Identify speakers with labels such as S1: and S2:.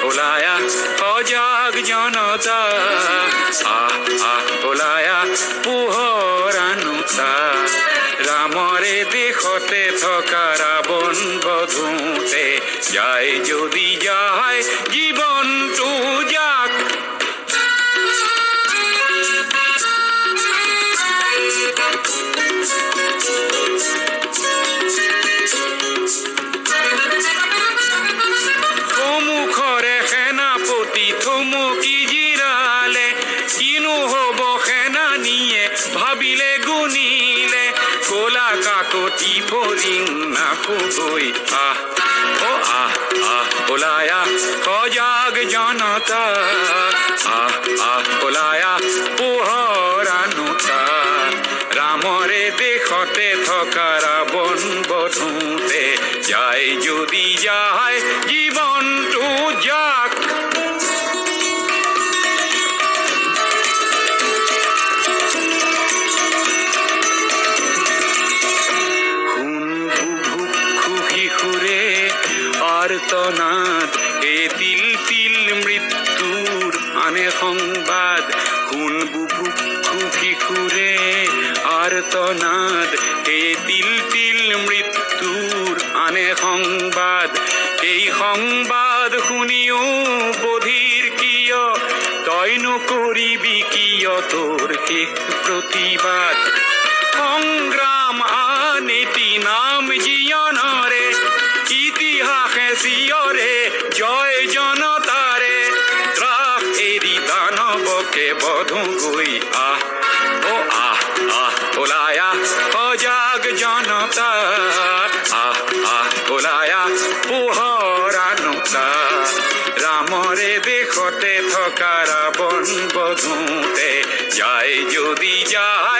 S1: ওলায়া সজাগ জনতা ওলায়া পোহৰ আনুতা ৰামৰে দেশতে থকা ৰাৱণ বধূতে যায় যদি যায় জীৱনটো যাক সমুখৰে সেনাপতি থমকি জিৰালে কিনো হ'ব সেনানীয়ে ভাবিলে গুণিলে কলা কাকতি ফৰিং নাখোগৈ ওলায়া সজাগ জনতা ওলায়া পোহৰ আনুতা ৰামৰে দেশতে থকা ৰাৱণ বধূতে যায় যদি যায় জীৱনটো যাক আৰ্তনাদ হে তিল তিল মৃত্যুৰ আনে সংবাদ শুন বুভুক্ষু শিশুৰে আৰ্তনাদ হে তিল তিল মৃত্যুৰ আনে সংবাদ এই সংবাদ শুনিও বধিৰ কিয় তই নকৰিবি কিয় তোৰ শেষ প্ৰতিবাদ সংগ্ৰাম আনীতি নাম জীৱনৰে ইতিহাসে চিয়ৰে জয় জনতাৰে ত্ৰাস এৰি দানৱকে বধোগৈ ওলায়া সজাগ জনতা ওলায়া পোহৰ আনুতা ৰামৰে দেশতে থকা ৰাৱণ বধূতে যায় যদি যায়